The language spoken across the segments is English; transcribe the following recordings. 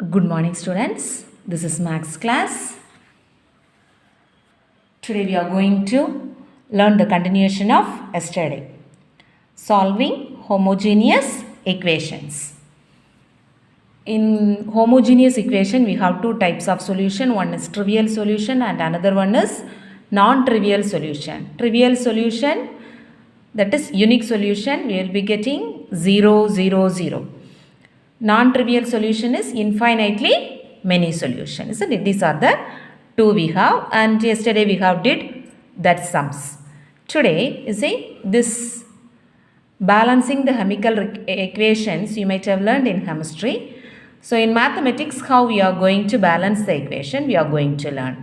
Good morning, students. This is Max class. Today we are going to learn the continuation of yesterday. Solving homogeneous equations. In homogeneous equation, we have two types of solution. One is trivial solution and another one is non-trivial solution. Trivial solution, that is unique solution, we will be getting 0, 0, 0. Non-trivial solution is infinitely many solutions, isn't it? These are the two we have, and yesterday we have did that sums. Today, you see, this balancing the chemical equations you might have learned in chemistry. So in mathematics, how we are going to balance the equation, we are going to learn.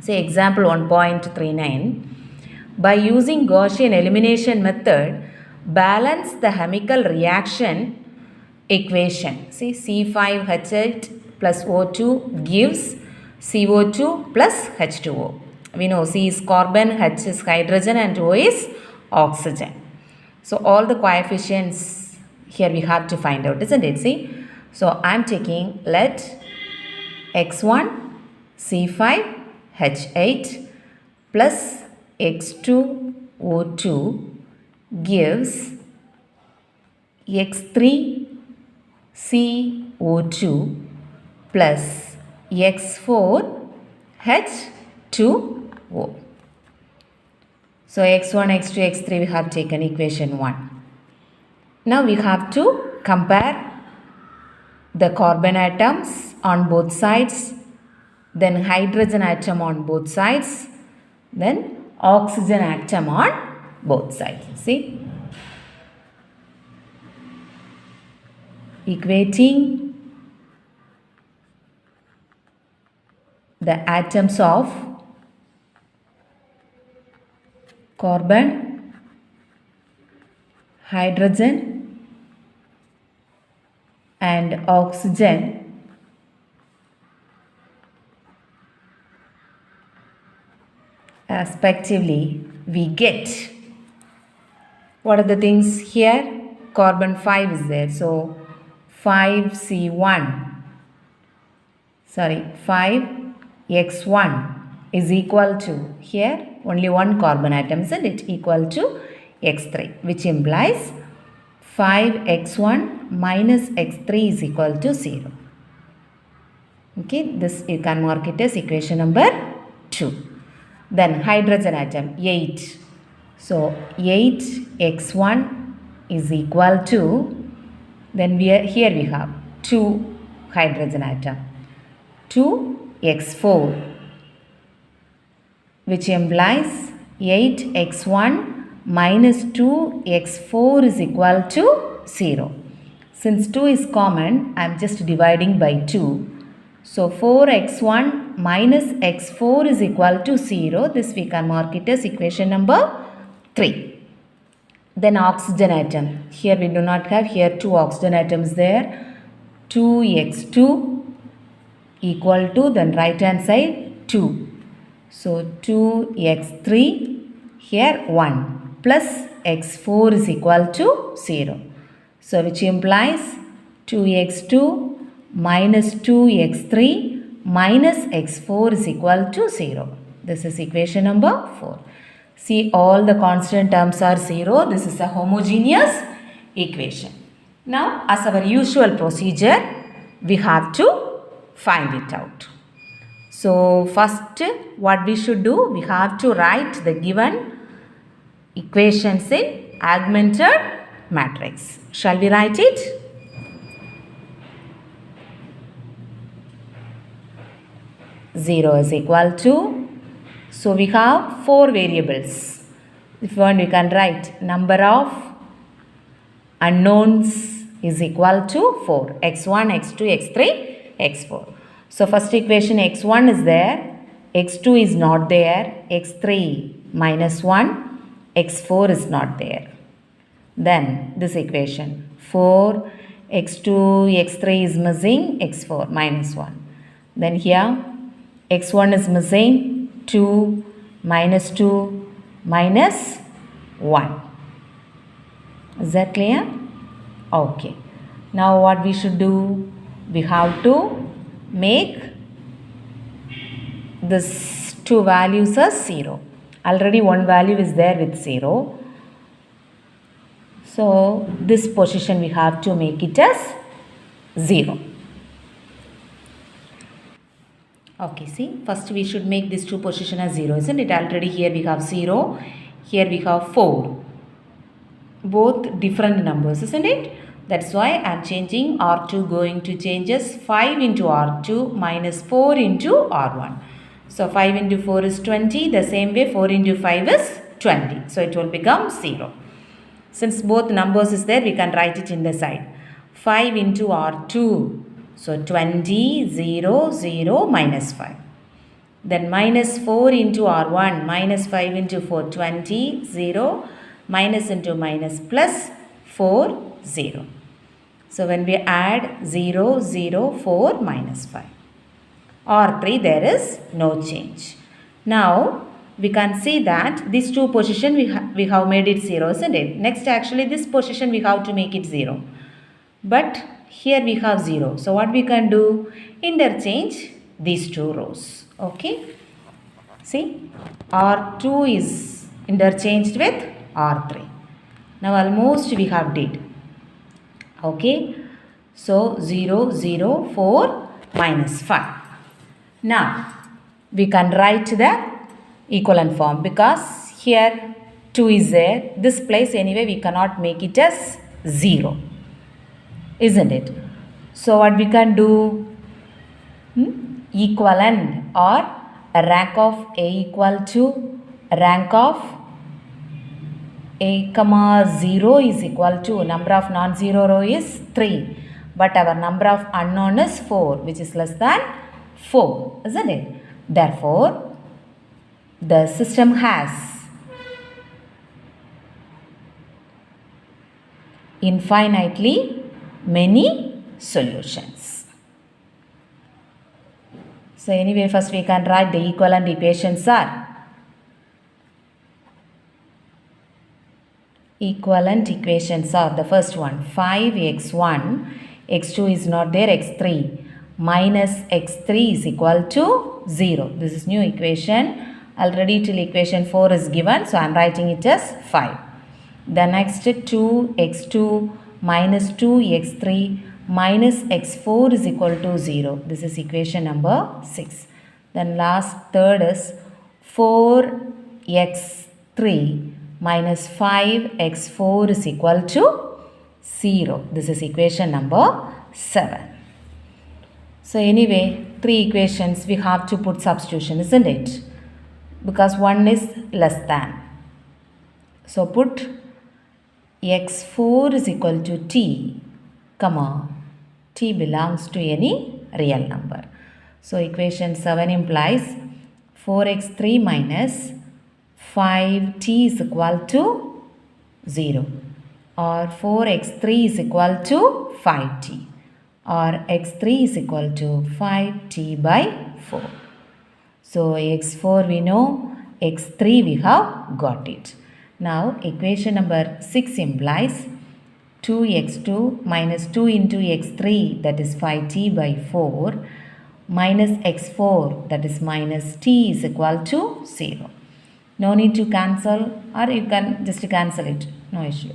Say example 1.39. By using Gaussian elimination method, balance the chemical reaction equation. See, C5H8 plus O2 gives CO2 plus H2O. We know C is carbon, H is hydrogen and O is oxygen. So all the coefficients here we have to find out, isn't it? See, so I am taking, let X1 C5H8 plus X2 O2 gives X3 CO2 plus X4 H2O. So X1, X2, X3 we have taken equation 1. Now we have to compare the carbon atoms on both sides, then hydrogen atom on both sides, then oxygen atom on both sides. See? Equating the atoms of carbon, hydrogen and oxygen respectively, we get, what are the things here? Carbon 5 is there, so 5x1 is equal to, here only one carbon atom, isn't it, equal to x3, which implies 5x1 minus x3 is equal to 0. Okay, this you can mark it as equation number 2. Then hydrogen atom 8. So 8x1 is equal to, then here we have 2 hydrogen atom, 2x4, which implies 8x1 minus 2x4 is equal to 0. Since 2 is common, I am just dividing by 2. So 4x1 minus x4 is equal to 0. This we can mark it as equation number 3. Then oxygen atom. Here we do not have, here 2 oxygen atoms there. 2x2 equal to, then right hand side 2. So 2x3, here 1 plus x4 is equal to 0. So which implies 2x2 minus 2x3 minus x4 is equal to 0. This is equation number 4. See, all the constant terms are 0. This is a homogeneous equation. Now, as our usual procedure, we have to find it out. So, first what we should do, we have to write the given equations in augmented matrix. Shall we write it? Zero is equal to, so we have 4 variables. If you want, we can write number of unknowns is equal to 4. x1, x2, x3, x4. So first equation x1 is there, x2 is not there, x3 minus 1, x4 is not there. Then this equation 4, x2, x3 is missing, x4 minus 1. Then here x1 is missing, 2 minus 2 minus 1. Is that clear? Okay. Now what we should do? we have to make this two values as 0. Already one value is there with 0. So this position we have to make it as 0. Okay, see, first we should make this two position as 0, isn't it? Already here we have 0, here we have 4. Both different numbers, isn't it? That's why I am changing R2 going to change as 5 into R2 minus 4 into R1. So 5 into 4 is 20. The same way 4 into 5 is 20. So it will become 0. Since both numbers is there, we can write it in the side. 5 into R2. So 20, 0, 0, minus 5. Then minus 4 into R1. Minus 5 into 4, 20, 0. Minus into minus plus 4, 0. So when we add 0, 0, 4, minus 5. R3 there is no change. Now we can see that this two position we have made it 0, isn't it? Next actually this position we have to make it 0. But here we have 0. So what we can do? Interchange these two rows. Okay. See, R2 is interchanged with R3. Now almost we have did. Okay. So 0, 0, 4, minus 5. Now we can write the equivalent form because here 2 is there. This place anyway we cannot make it as 0. Isn't it? So what we can do? Equivalent or a rank of A equal to rank of A comma 0 is equal to number of non-zero row is 3. But our number of unknown is 4, which is less than 4, isn't it? Therefore, the system has infinitely many solutions. So anyway, first we can write the equivalent equations are the first one 5x1, x2 is not there, x3 minus x3 is equal to 0. This is new equation. Already till equation 4 is given, so I am writing it as 5. The next 2x2 minus 2x3 minus x4 is equal to 0. This is equation number 6. Then last third is 4x3 minus 5x4 is equal to 0. This is equation number 7. So anyway, 3 equations we have to put substitution, isn't it? Because 1 is less than. So put x4 is equal to t, comma, t belongs to any real number. So equation 7 implies 4x3 minus 5t is equal to 0, or 4x3 is equal to 5t, or x3 is equal to 5t by 4. So x4 we know, x3 we have got it. Now equation number 6 implies 2x2 minus 2 into x3, that is 5t by 4, minus x4, that is minus t is equal to 0. No need to cancel, or you can just cancel it, no issue.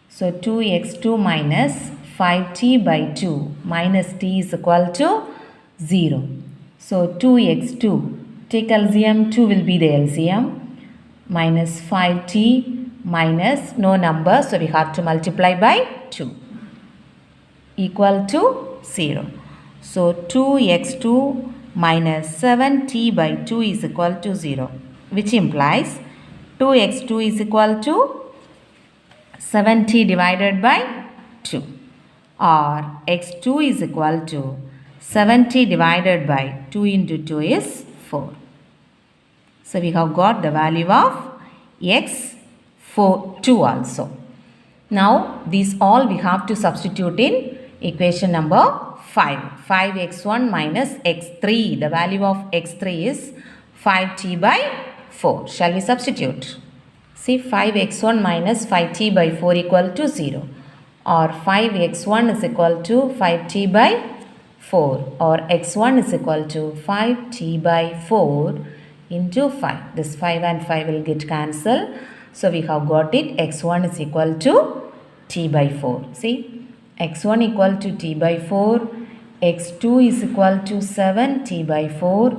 So 2x2 minus 5t by 2 minus t is equal to 0. So 2x2, take LCM, 2 will be the LCM, minus 5t minus no number, so we have to multiply by 2, equal to 0. So 2x2 minus 7t by 2 is equal to 0, which implies 2x2 is equal to 7t divided by 2, or x2 is equal to 7t divided by 2 into 2 is 4. So we have got the value of x2 also. Now these all we have to substitute in equation number 5. 5x1 minus x3. The value of x3 is 5t by 4. Shall we substitute? See, 5x1 minus 5t by 4 equal to 0, or 5x1 is equal to 5t by 4 or x1 is equal to 5t by 4 into 5. This 5 and 5 will get cancelled. So we have got it x1 is equal to t by 4. See, x1 equal to t by 4, x2 is equal to 7t by 4,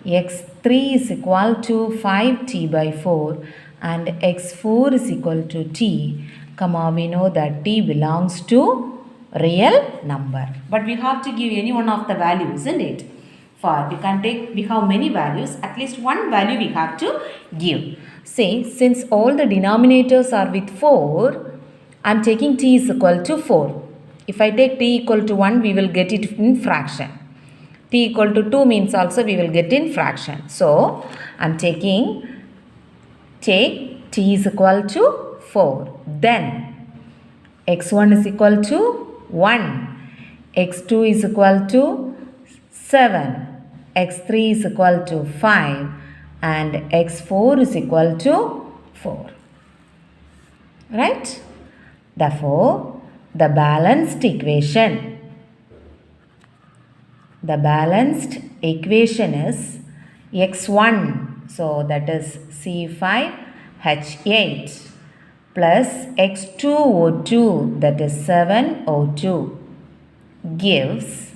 x3 is equal to 5t by 4 and x4 is equal to t. We know that t belongs to real number, but we have to give any one of the values, isn't it? We have many values, at least one value we have to give. Say, since all the denominators are with 4, I am taking t is equal to 4. If I take t equal to 1, we will get it in fraction. T equal to 2 means also we will get in fraction. So, I am take t is equal to 4. Then, x1 is equal to 1, x2 is equal to 7, x3 is equal to 5 and x4 is equal to 4. Right? Therefore, the balanced equation is x1, so that is C5H8 plus x2O2, that is 7O2, gives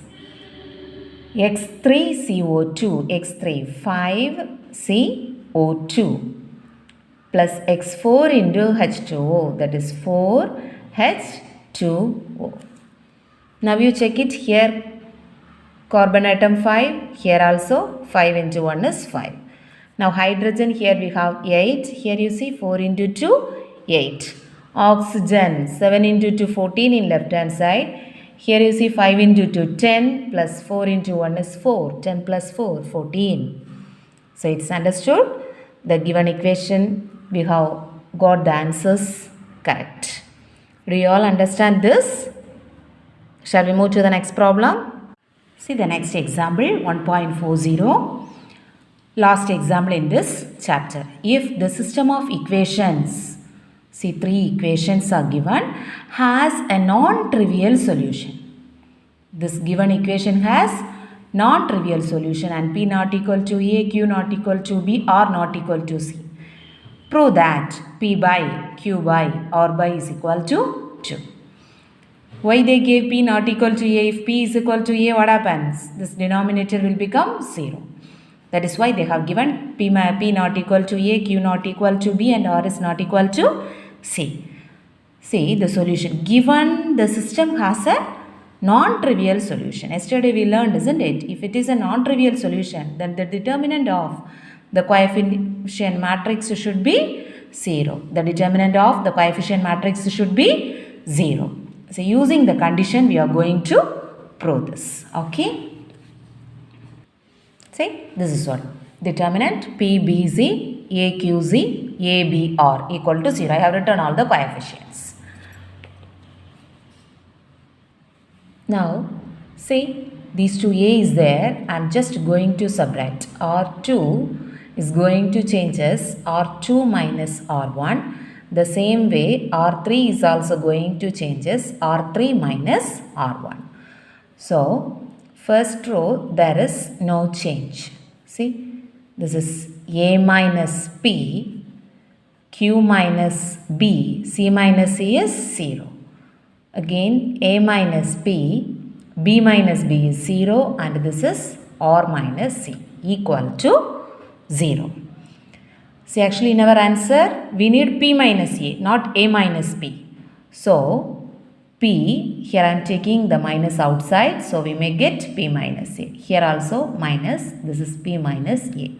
x3CO2, x3 5CO2 plus x4 into H2O, that is 4H2O. Now you check it here, carbon atom 5, here also 5 into 1 is 5. Now hydrogen, here we have 8, here you see 4 into 2, 8. Oxygen, 7 into 2, 14 in left hand side. Here you see 5 into 2, 10 plus 4 into 1 is 4. 10 plus 4, 14. So it's understood. The given equation, we have got the answers correct. Do you all understand this? Shall we move to the next problem? See the next example, 1.40. Last example in this chapter. If the system of equations, see 3 equations are given, has a non-trivial solution. This given equation has non-trivial solution and p not equal to a, q not equal to b, r not equal to c. Prove that p by q by r by is equal to 2. Why they gave p not equal to a? If p is equal to a, what happens? This denominator will become 0. That is why they have given p not equal to a, q not equal to b and r is not equal to c. See the solution. Given the system has a non-trivial solution. Yesterday we learned, isn't it? If it is a non-trivial solution, then the determinant of the coefficient matrix should be 0. The determinant of the coefficient matrix should be 0. So using the condition, we are going to prove this. Okay. See, this is what. Determinant PBZ, AQZ, ABR equal to 0. I have written all the coefficients. Now, see, these two A is there. I am just going to subtract. R2 is going to change as R2 minus R1. The same way, R3 is also going to change as R3 minus R1. So, first row, there is no change. See, this is A minus P, Q minus B, C minus C is 0. Again, A minus P, B minus B is 0 and this is R minus C equal to 0. See, actually in our answer, we need P minus A, not A minus P. So, P, here I am taking the minus outside, so we may get P minus A. Here also minus, this is P minus A.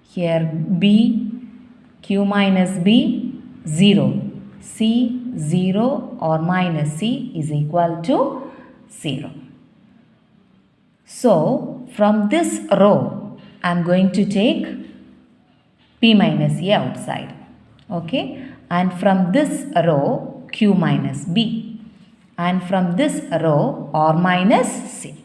Here B, Q minus B, 0. C, 0 or minus C is equal to 0. So, from this row, I am going to take P minus A outside. Okay. And from this row, Q minus B. And from this row, R minus C.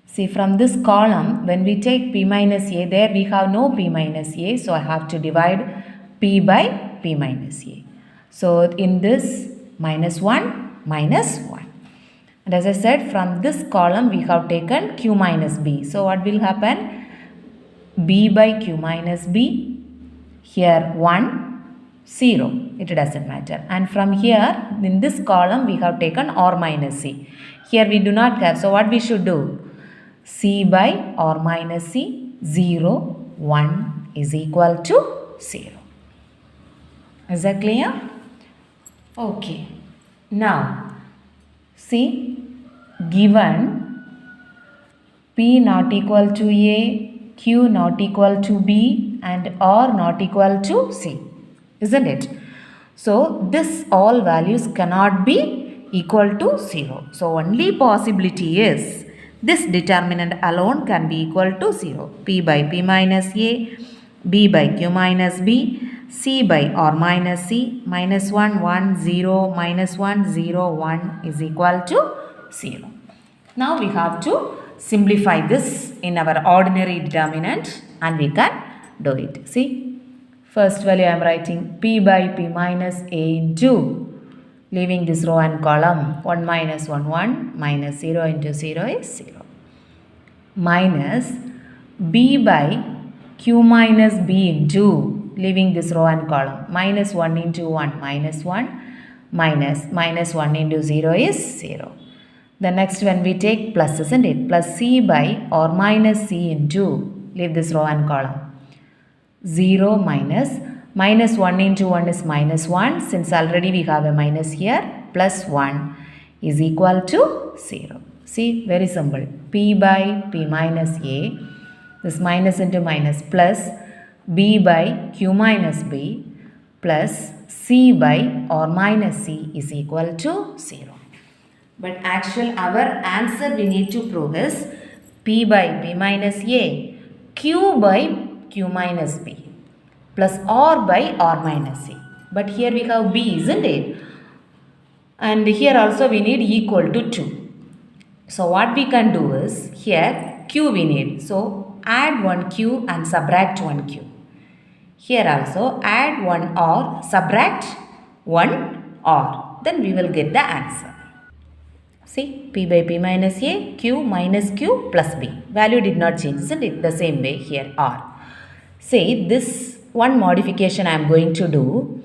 See, from this column, when we take P minus A, there we have no P minus A. So, I have to divide P by P minus A. So, in this, minus 1, minus 1. And as I said, from this column we have taken q minus b. So what will happen? B by q minus b. Here 1, 0. It doesn't matter. And from here, in this column we have taken r minus c. Here we do not have. So what we should do? C by r minus c, 0, 1 is equal to 0. Is that clear? Okay. Now, see, given P not equal to A, Q not equal to B and R not equal to C. Isn't it? So, this all values cannot be equal to 0. So, only possibility is this determinant alone can be equal to 0. P by P minus A, B by Q minus B, C by R minus C, minus 1, 1, 0, minus 1, 0, 1 is equal to 0. Now we have to simplify this in our ordinary determinant and we can do it. See, first value I am writing P by P minus A into, leaving this row and column, 1 minus 1, 1, minus 0 into 0 is 0. Minus B by Q minus B into, leaving this row and column, minus 1 into 1, minus 1, minus 1 into 0 is 0. The next one we take plus, isn't it? Plus C by or minus C into, leave this row and column, 0 minus 1 into 1 is minus 1, since already we have a minus here, plus 1 is equal to 0. See, very simple. P by P minus A, this minus into minus, plus B by Q minus B plus C by or minus C is equal to 0. But our answer we need to prove is P by P minus A, Q by Q minus B plus R by R minus C. But here we have B, isn't it? And here also we need equal to 2. So what we can do is, here Q we need. So add 1 Q and subtract 1 Q. Here also add 1 R, subtract 1 R. Then we will get the answer. See, P by P minus A, Q minus Q plus B. Value did not change, isn't it? The same way here R. Say this one modification I am going to do.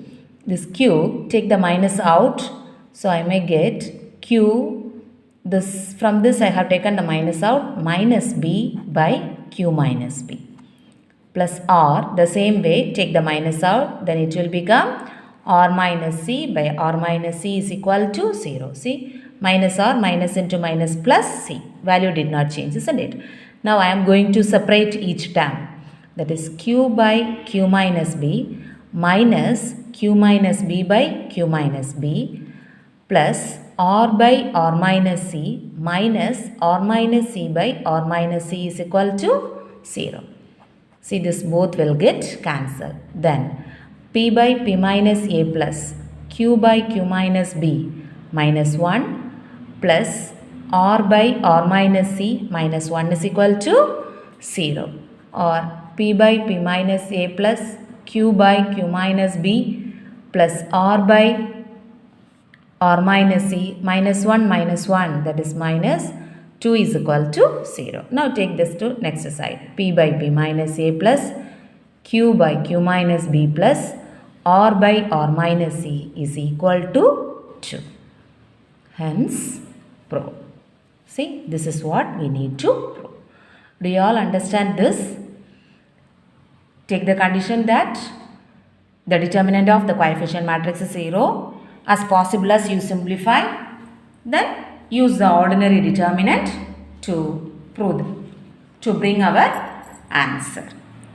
This Q, take the minus out. So I may get Q, from this I have taken the minus out, minus B by Q minus B. Plus R, the same way, take the minus out, then it will become R minus C by R minus C is equal to 0. See, minus R, minus into minus plus C. Value did not change, isn't it? Now I am going to separate each term. That is Q by Q minus B minus Q minus B by Q minus B plus R by R minus C minus R minus C by R minus C is equal to 0. See, this both will get cancelled. Then P by P minus A plus Q by Q minus B minus 1 plus R by R minus C minus 1 is equal to 0. Or P by P minus A plus Q by Q minus B plus R by R minus C minus 1, that is minus 2 is equal to 0. Now take this to next side. P by P minus A plus Q by Q minus B plus R by R minus C is equal to 2. Hence, prove. See, this is what we need to prove. Do you all understand this? Take the condition that the determinant of the coefficient matrix is 0. As possible as you simplify, then use the ordinary determinant to prove, to bring our answer.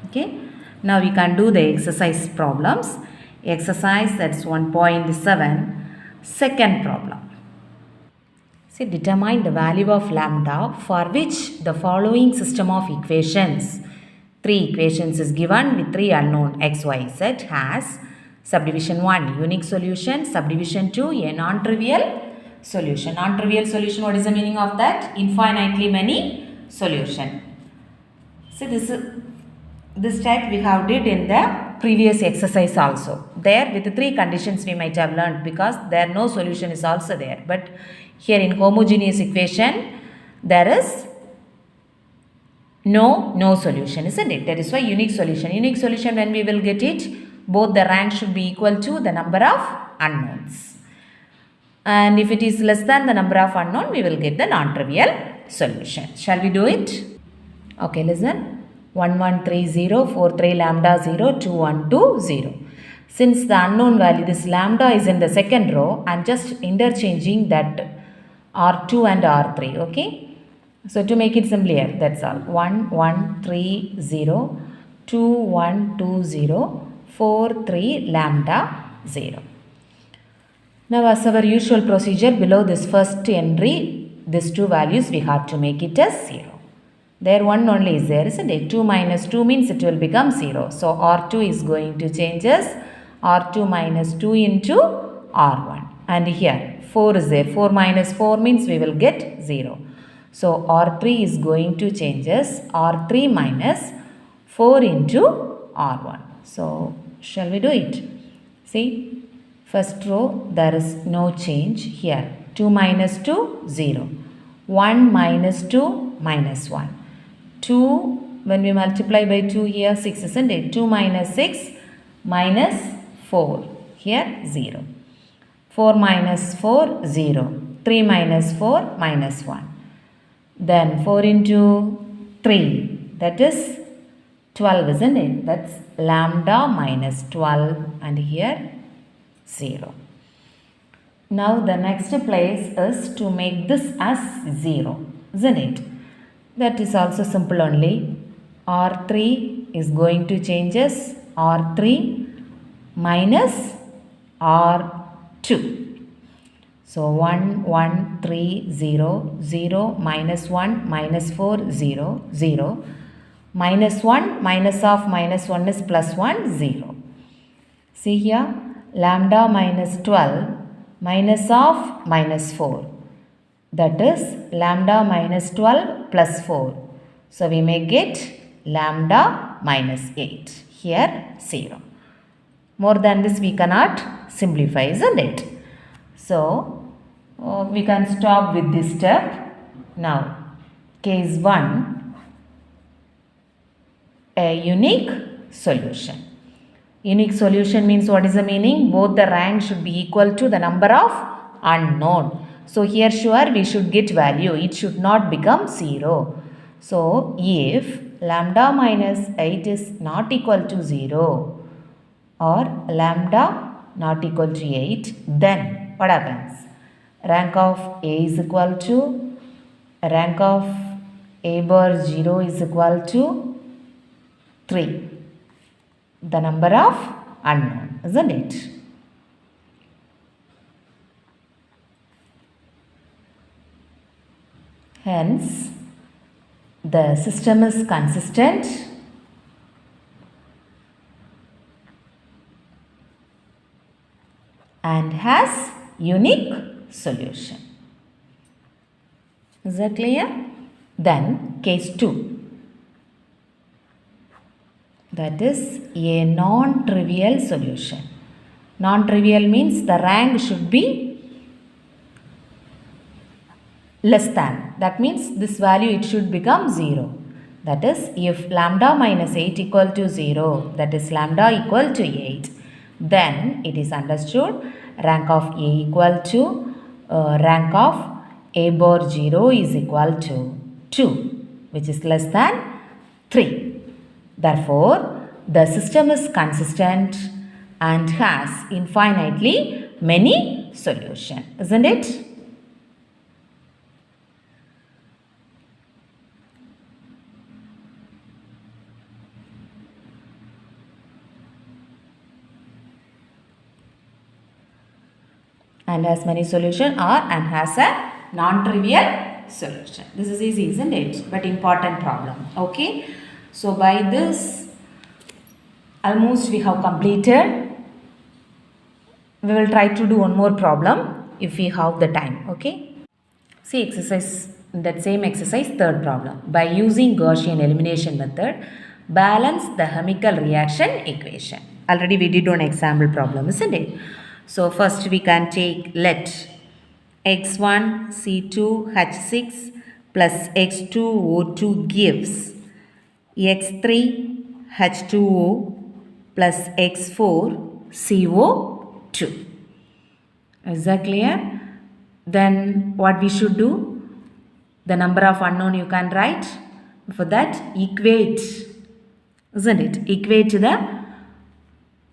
Okay. Now we can do the exercise problems. Exercise, that's 1.7. Second problem. See, determine the value of lambda for which the following system of equations, 3 equations is given with 3 unknown x, y, z, has subdivision 1 unique solution, subdivision 2 a non-trivial solution. Non-trivial solution, what is the meaning of that? Infinitely many solution. See, this type we have did in the previous exercise also. There with the 3 conditions we might have learned, because there no solution is also there. But Here in homogeneous equation, there is no solution, isn't it? That is why unique solution. Unique solution, when we will get it, both the rank should be equal to the number of unknowns. And if it is less than the number of unknown, we will get the non-trivial solution. Shall we do it? Okay, listen. 1, 1, 3, 0, 4, 3, lambda 0, 2, 1, 2, 0. Since the unknown value, this lambda is in the second row, I am just interchanging that R2 and R3, okay? So to make it simpler, that's all. 1, 1, 3, 0, 2, 1, 2, 0, 4, 3, lambda 0. Now as our usual procedure, below this first entry, these two values we have to make it as 0. There one only is there, isn't it? 2 minus 2 means it will become 0. So R2 is going to change as R2 minus 2 into R1. And here 4 is there. 4 minus 4 means we will get 0. So R3 is going to change as R3 minus 4 into R1. So shall we do it? See, first row there is no change here. 2 minus 2, 0. 1 minus 2, minus 1. 2, when we multiply by 2 here, 6, isn't it? 2 minus 6, minus 4. Here, 0. 4 minus 4, 0. 3 minus 4, minus 1. Then 4 into 3, that is 12, isn't it? That's lambda minus 12 and here 0. Now the next place is to make this as 0, isn't it? That is also simple only. R3 is going to change as R3 minus R2. So 1, 1, 3, 0, 0, minus 1, minus 4, 0, 0. Minus 1, minus of minus 1 is plus 1, 0. See here, lambda minus 12, minus of minus 4. That is lambda minus 12 plus 4. So we may get lambda minus 8. Here 0. More than this we cannot simplify, isn't it? So we can stop with this step. Now case 1, a unique solution. Unique solution means what is the meaning? Both the rank should be equal to the number of unknown. So here sure we should get value. It should not become 0. So if lambda minus 8 is not equal to 0 or lambda not equal to 8, then what happens? Rank of A is equal to rank of A bar 0 is equal to 3. The number of unknown, isn't it? Hence, the system is consistent and has unique solution. Is that clear? Then case 2. That is a non-trivial solution. Non-trivial means the rank should be less than. That means this value it should become 0. That is if lambda minus 8 equal to 0, that is lambda equal to 8, then it is understood rank of A equal to rank of A bar 0 is equal to 2, which is less than 3. Therefore, the system is consistent and has infinitely many solutions, isn't it? And has many solutions and has a non-trivial solution. This is easy, isn't it? But important problem. Okay. So by this, almost we have completed. We will try to do one more problem if we have the time. Okay. See exercise, that same exercise, third problem. By using Gaussian elimination method, balance the chemical reaction equation. Already we did one example problem, isn't it? So first we can take let x1 C2H6 plus X2O2 gives x3 H2O plus x4 CO2. Is that clear? Then what we should do? The number of unknown you can write. For that, equate, isn't it? Equate the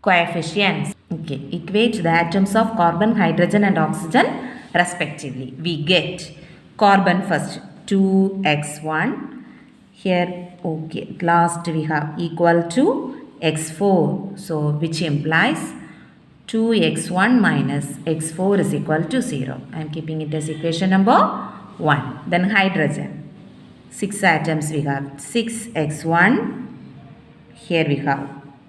coefficients. Okay, equate the atoms of carbon, hydrogen and oxygen respectively. We get carbon first, 2x1. Here, okay, last we have equal to x4. So, which implies 2x1 minus x4 is equal to 0. I am keeping it as equation number 1. Then hydrogen. 6 atoms we have. 6x1. Here we have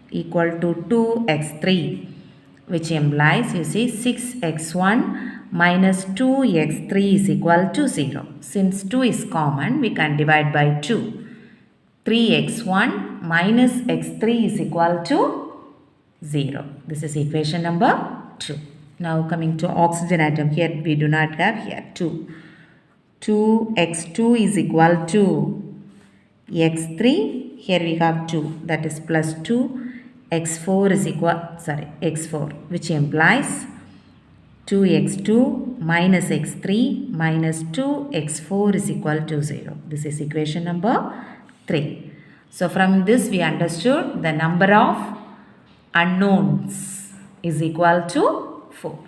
equal to 2x3, which implies, you see, 6x1 minus 2x3 is equal to 0. Since 2 is common, we can divide by 2. 3x1 minus x3 is equal to 0. This is equation number 2. Now coming to oxygen atom, here we do not have here 2. 2x2 is equal to x3. Here we have 2, that is plus 2. X4 is equal, x4, which implies 2x2 minus x3 minus 2x4 is equal to 0. This is equation number 3. So from this we understood the number of unknowns is equal to 4.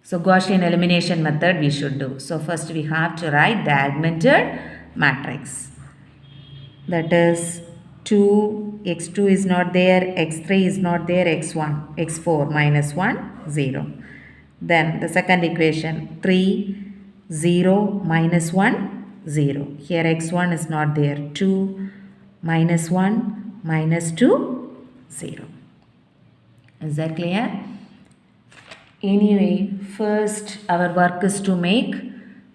So Gaussian elimination method we should do. So first we have to write the augmented matrix. That is 2, x2 is not there, x3 is not there, x1, x4 minus 1, 0. Then the second equation, 3, 0, minus 1, 0. Here x1 is not there, 2, minus 1, minus 2, 0. Is that clear? Anyway, first our work is to make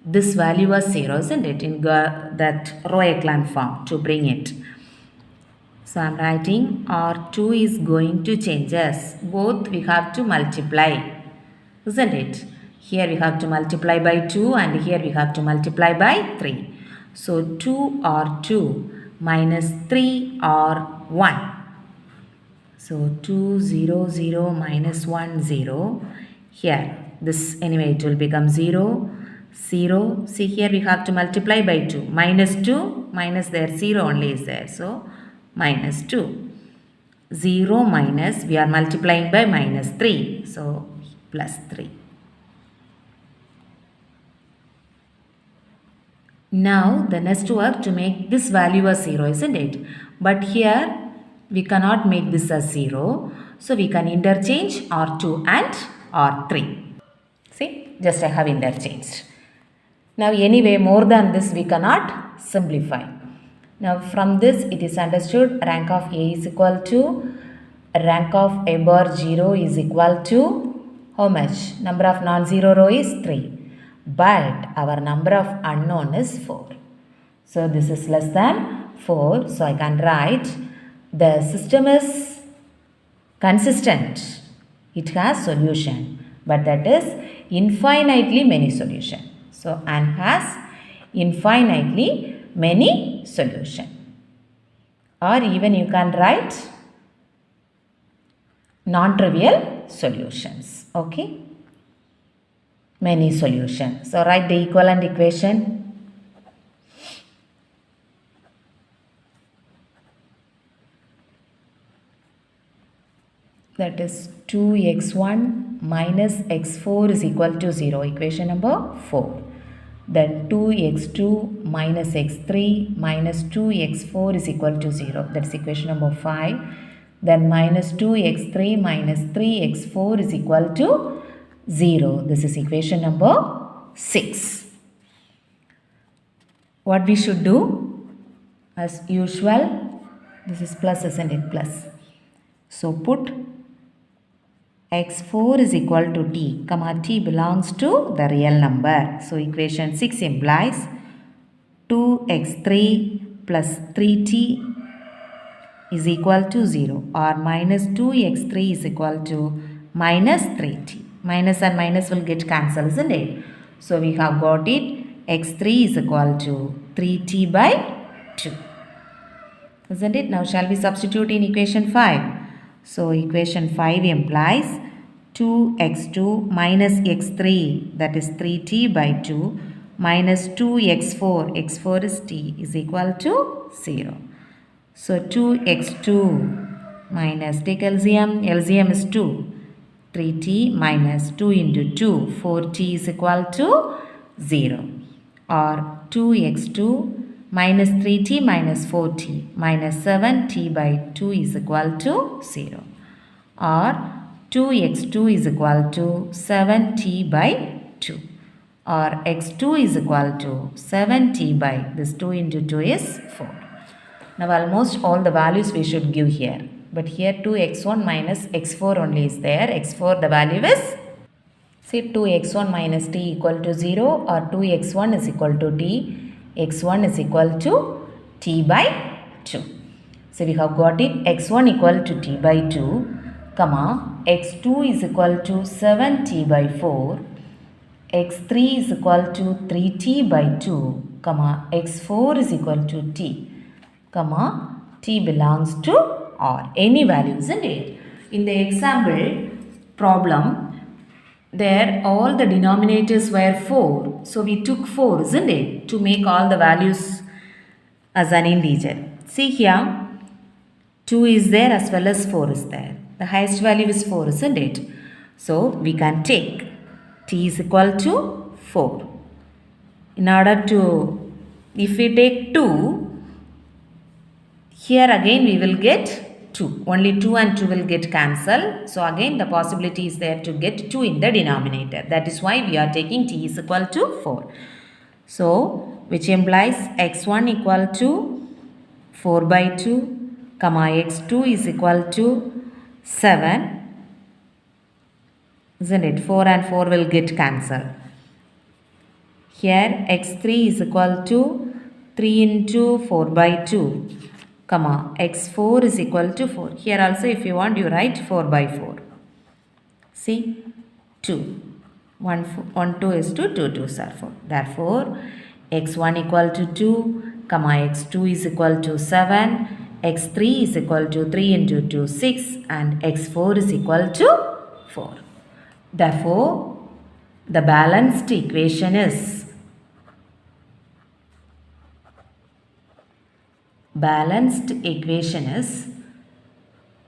this value as 0, isn't it? In that row echelon form to bring it. So I am writing R2 is going to change us. Both we have to multiply, isn't it? Here we have to multiply by 2 and here we have to multiply by 3. So 2R2 minus 3R1. So 2, 0, 0 minus 1, 0. Here this anyway it will become 0, 0. See here we have to multiply by 2. Minus 2, minus there 0 only is there. So minus 2. 0 minus, we are multiplying by minus 3. So plus 3. Now the next work to make this value as 0, isn't it? But here we cannot make this as 0. So we can interchange R2 and R3. See, just I have interchanged. Now anyway, more than this we cannot simplify. Now from this it is understood rank of A is equal to rank of A bar 0 is equal to how much? Number of non-zero row is 3. But our number of unknown is 4. So this is less than 4. So I can write the system is consistent. It has solution. But that is infinitely many solution. So and has infinitely many solution. Or even you can write non-trivial solutions. Okay. Many solutions. So write the equivalent equation. That is 2x1 minus x4 is equal to 0. Equation number 4. Then 2x2 minus x3 minus 2x4 is equal to 0. That is equation number 5. Then minus 2x3 minus 3x4 is equal to 0. This is equation number 6. What we should do? As usual, this is plus, isn't it? Plus. So put x4 is equal to t, comma t belongs to the real number. So equation 6 implies 2x3 plus 3t is equal to 0 or minus 2x3 is equal to minus 3t. Minus and minus will get cancelled, isn't it? So we have got it x3 is equal to 3t by 2. Isn't it? Now shall we substitute in equation 5? So equation 5 implies 2x2 minus x3, that is 3t by 2, minus 2x4, x4 is t, is equal to 0. So 2x2 minus, take LCM, LCM is 2, 3t minus 2 into 2, 4t is equal to 0. Or 2x2 minus 3t minus 4t minus 7t by 2 is equal to 0. Or 2x2 is equal to 7t by 2. Or x2 is equal to 7t by, this 2 into 2 is 4. Now almost all the values we should give here. But here 2x1 minus x4 only is there. x4 the value is, say 2x1 minus t equal to 0 or 2x1 is equal to t. x1 is equal to t by 2. So we have got it x1 equal to t by 2, comma, x2 is equal to 7t by 4, x3 is equal to 3t by 2, comma, x4 is equal to t, comma, t belongs to R. Any value, isn't it? In the example problem, there all the denominators were 4. So we took 4, isn't it? To make all the values as an integer. See here, 2 is there as well as 4 is there. The highest value is 4, isn't it? So we can take t is equal to 4. In order to, if we take 2, here again we will get 2. Only 2 and 2 will get cancelled. So again the possibility is there to get 2 in the denominator. That is why we are taking t is equal to 4. So which implies x1 equal to 4 by 2, comma, x2 is equal to 7. Isn't it? 4 and 4 will get cancelled. Here x3 is equal to 3 into 4 by 2. Comma, x4 is equal to 4. Here also if you want you write 4 by 4. See, 2. 1 2 is 2, 2 2s are 4. Therefore, x1 equal to 2, comma, x2 is equal to 7, x3 is equal to 3 into 2, 6 and x4 is equal to 4. Therefore, the balanced equation is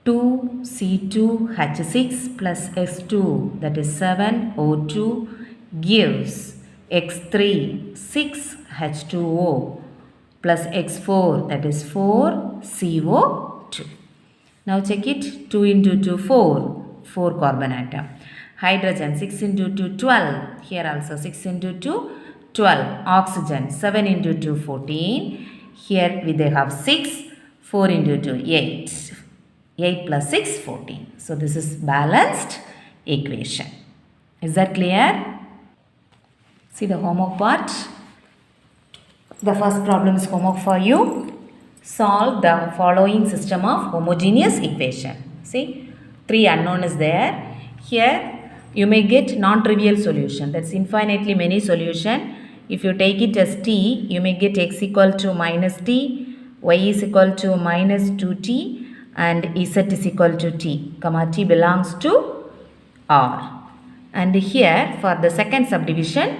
two C2H6 plus S2, that is 7O2, gives X3 6H2O plus X4, that is 4CO2. Now check it. 2 into 2 4 carbon atom. Hydrogen 6 into 2 12. Here also 6 into 2 12. Oxygen 7 into 2 14. Here they have 6. 4 into 2 8. 8 plus 6 14. So this is balanced equation. Is that clear? See the homework part. The first problem is homework for you. Solve the following system of homogeneous equation. See, 3 unknown is there. Here you may get non-trivial solution. That's infinitely many solution. If you take it as t, you may get x equal to minus t, y is equal to minus 2t and z is equal to t, comma, t belongs to R. And here for the second subdivision,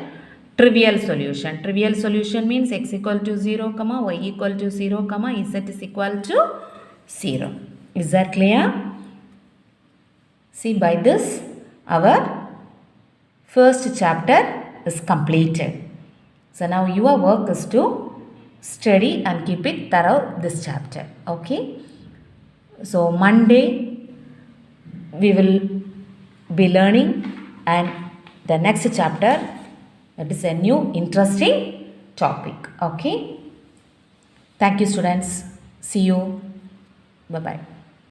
trivial solution. Trivial solution means x equal to 0, comma, y equal to 0, comma, z is equal to 0. Is that clear? See, by this our first chapter is completed. So now your work is to study and keep it thorough this chapter. Okay. So Monday we will be learning and the next chapter, that is a new interesting topic. Okay. Thank you students. See you. Bye bye.